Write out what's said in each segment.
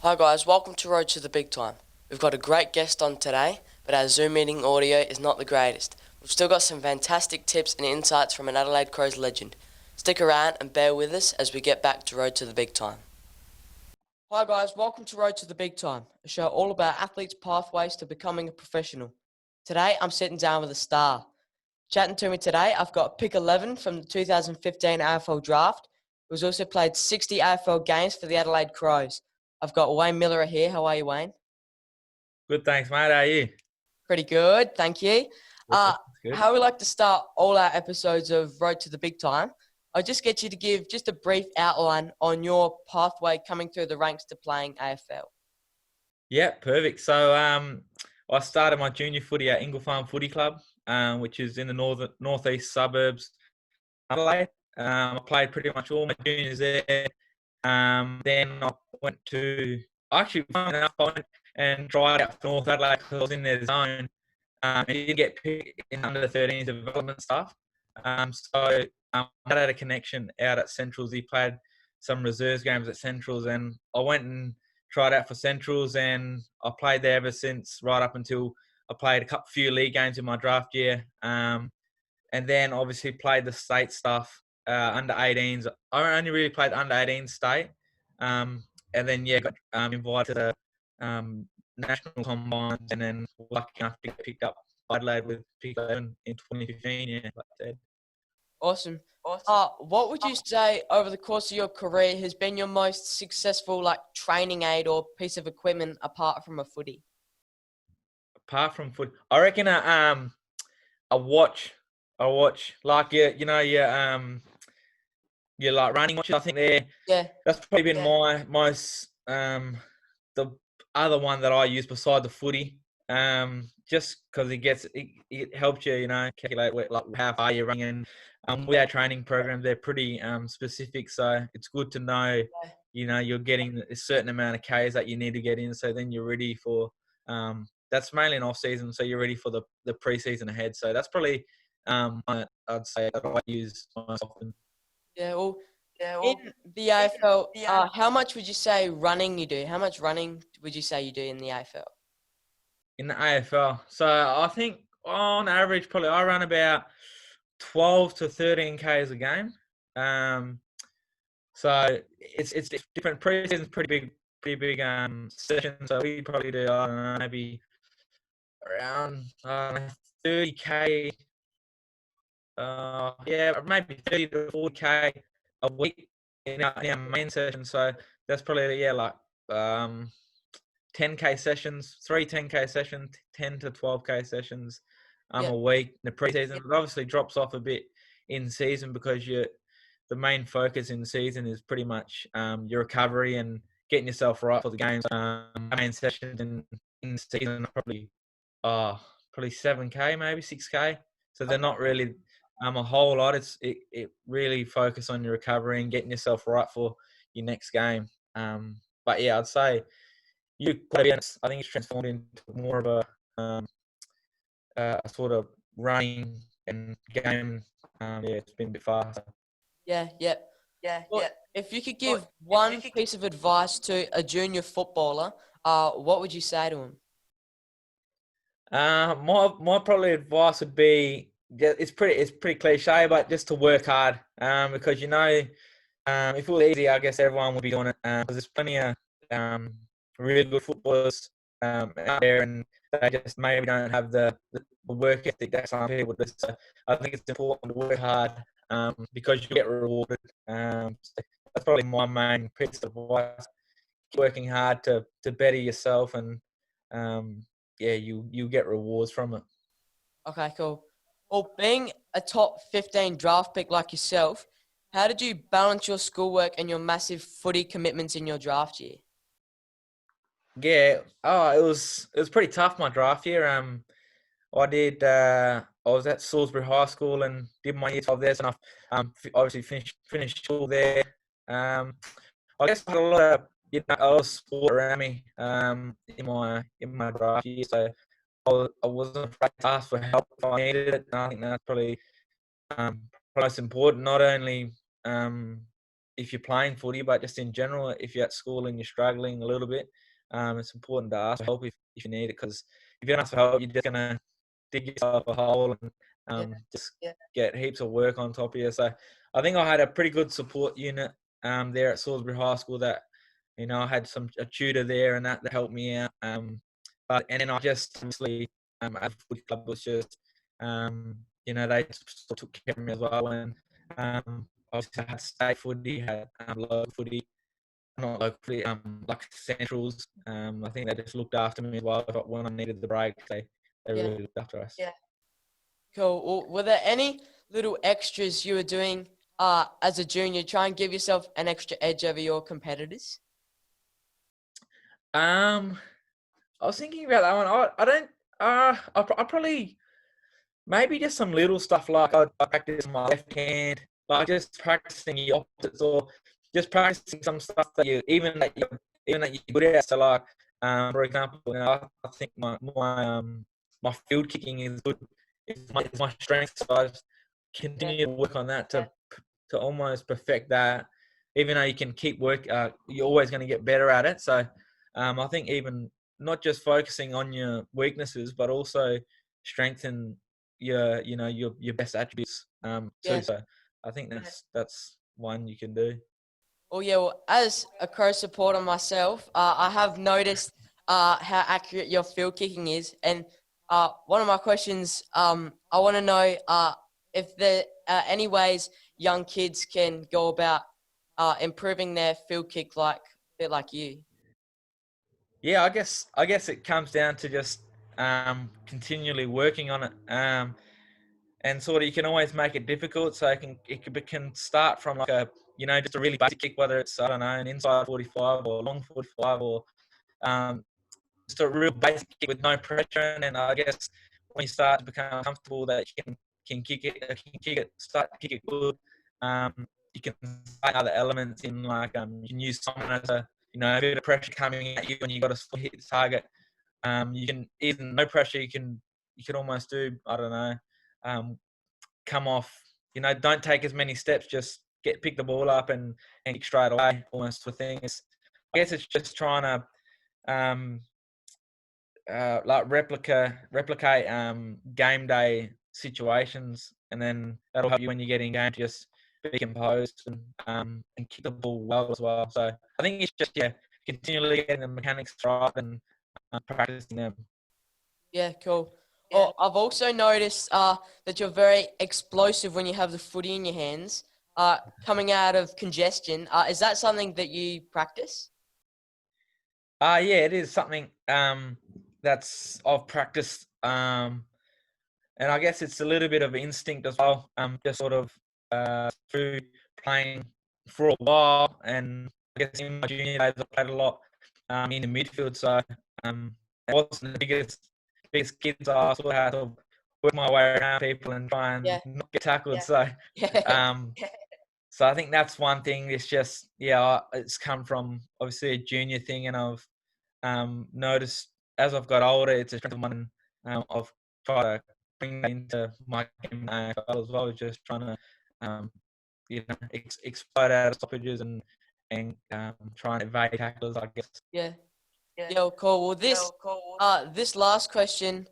Hi guys, welcome to Road to the Big Time. We've got a great guest on today, but our Zoom meeting audio is not the greatest. We've still got some fantastic tips and insights from an Adelaide Crows legend. Stick around and bear with us as we get back to Road to the Big Time. Hi guys, welcome to Road to the Big Time, a show all about athletes' pathways to becoming a professional. Today I'm sitting down with a star. Chatting to me today, I've got pick 11 from the 2015 AFL draft, who's also played 60 AFL games for the Adelaide Crows. I've got Wayne Miller here. How are you, Wayne? Good, thanks, mate. How are you? Pretty good, thank you. Good, that's good. How we like to start all our episodes of Road to the Big Time, I'll just get you to give just a brief outline on your pathway coming through the ranks to playing AFL. Yeah, perfect. So, I started my junior footy at Ingle Farm Footy Club, which is in the northeast suburbs of Adelaide. I played pretty much all my juniors there. Then I went to actually funny enough, I went and tried out for North Adelaide because I was in their zone. I didn't get picked in under 13 development stuff. I had a connection out at Centrals. He played some reserves games at Centrals, and I went and tried out for Centrals, and I played there ever since, right up until I played a few league games in my draft year. And then obviously played the state stuff, under 18s. I only really played under 18 state. And then, got invited to the national combines, and then lucky enough to get picked up by Adelaide with pick 11 in 2015. Yeah, like I said. Awesome. What would you say over the course of your career has been your most successful training aid or piece of equipment apart from a footy? Apart from foot, I reckon a watch. A watch like your like running watches. I think Yeah, that's probably been my most the other one that I use beside the footy. Just because it helps you, calculate how far you're running. With our training programs, they're pretty specific, so it's good to know. yeah. You're getting a certain amount of Ks that you need to get in, so then you're ready for. That's mainly an off season, so you're ready for the pre-season ahead. So that's probably I'd say that I use most often. Yeah, well, in the AFL, how much would you say running you do? How much running would you say you do in the AFL? In the AFL. So I think on average, probably I run about 12 to 13 Ks a game. Um, so it's different. Pre-season's pretty big session. So we probably do, I don't know, maybe around 30K. Maybe 30 to 40K a week in our main session. So that's probably um 10K sessions, 10K sessions, 10 to 12K sessions Yeah, a week in the preseason. It obviously drops off a bit in season because the main focus in season is pretty much your recovery and getting yourself right for the games. Main sessions in season are probably 7K, maybe 6K. So they're not really a whole lot. It really focus on your recovery and getting yourself right for your next game. But yeah, I'd say I think it's transformed into more of a sort of running and game. It's been a bit faster. yeah, yeah. Well, if you could give one piece of advice to a junior footballer, what would you say to him? My probably advice would be, yeah, it's pretty cliche, but just to work hard. Because if it was easy, I guess everyone would be doing it. Because there's plenty of really good footballers out there, and they just maybe don't have the work ethic that some people do. So I think it's important to work hard, because you get rewarded. So that's probably my main piece of advice. Keep working hard to better yourself, and you get rewards from it. Okay, cool. Well, being a top 15 draft pick like yourself, how did you balance your schoolwork and your massive footy commitments in your draft year? Yeah. It was pretty tough my draft year. I was at Salisbury High School and did my year 12 there, so I obviously finished school there. Um, I guess I had a lot of sport around me in my draft year, so I wasn't afraid to ask for help if I needed it. And I think that's probably most important. Not only if you're playing footy, but just in general, if you're at school and you're struggling a little bit, it's important to ask for help if you need it. Because if you don't ask for help, you're just gonna dig yourself a hole and just get heaps of work on top of you. So I think I had a pretty good support unit there at Salisbury High School. That I had a tutor there and that helped me out. And then I just obviously at the footy club was just they sort of took care of me as well. And obviously I had state footy, had local footy, not local footy, like centrals. I think they just looked after me as well when I needed the break. They really looked after us. Yeah. Cool. Well, were there any little extras you were doing as a junior, try and give yourself an extra edge over your competitors? I was thinking about that one. I don't. I probably maybe just some little stuff like I practice my left hand, like just practicing your opposites, or just practicing some stuff that you're good at. So like, for example, I think my field kicking is good. It's my strength, so I just continue to work on that to almost perfect that. Even though you can keep you're always going to get better at it. So I think even not just focusing on your weaknesses, but also strengthen your best attributes too. So I think that's one you can do. Well, as a Crow supporter myself, I have noticed how accurate your field kicking is, and one of my questions, I want to know if there are any ways young kids can go about improving their field kick a bit like you. Yeah, I guess it comes down to just continually working on it, and sort of you can always make it difficult. So it can start from like just a really basic kick, whether it's I don't know an inside 45 or long 45 or just a real basic kick with no pressure. And then I guess when you start to become comfortable that you can kick it, start to kick it good. You can find other elements in like you can use someone as a bit of pressure coming at you when you got to hit the target. You can even no pressure. You can almost do I don't know, come off. Don't take as many steps. Just pick the ball up and kick straight away. Almost the thing is, I guess it's just trying to like replicate game day situations, and then that'll help you when you get in game to just be composed and kick the ball well as well. So I think it's just continually getting the mechanics right and practicing them. Yeah, cool. Well, I've also noticed that you're very explosive when you have the footy in your hands, coming out of congestion. Is that something that you practice? Yeah, it is something that's I've practiced, and I guess it's a little bit of instinct as well. Just sort of through playing for a while, and I guess in my junior days I played a lot in the midfield. So I wasn't the biggest kids. I sort of had to work my way around people and try and not get tackled. So so I think that's one thing. It's just it's come from obviously a junior thing, and I've noticed as I've got older, it's a strength of mine. I've tried to bring that into my game as well, just trying to exploit out of stoppages and try and evade tacklers, I guess. Yeah. Yeah, cool. Well, this last question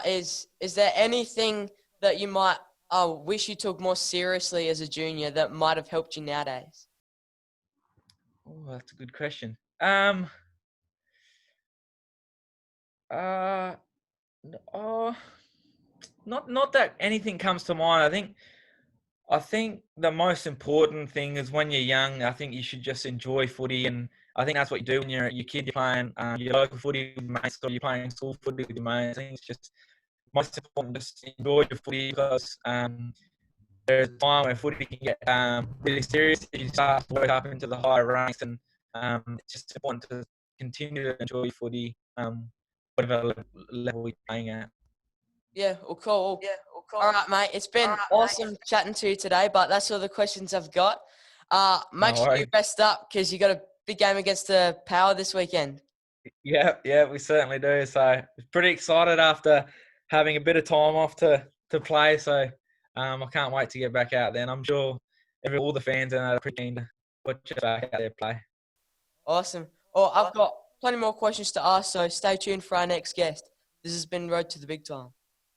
is there anything that you might wish you took more seriously as a junior that might have helped you nowadays? Oh, that's a good question. Oh, not that anything comes to mind. I think the most important thing is when you're young, I think you should just enjoy footy, and I think that's what you do when you're a kid. You're playing your local footy with mates, or you're playing school footy with your mates. I think it's just most important just enjoy your footy, because there's a time where footy can get really serious if you start to work up into the higher ranks, and it's just important to continue to enjoy footy, whatever level you're playing at. Yeah, well, cool. All right, mate. It's been awesome chatting to you today, but that's all the questions I've got. Make sure you rest up because you got a big game against the Power this weekend. Yeah, we certainly do. So pretty excited after having a bit of time off to play. So I can't wait to get back out there. And I'm sure all the fans are pretty keen watch us back out there play. Awesome. Oh, I've got plenty more questions to ask, so stay tuned for our next guest. This has been Road to the Big Time.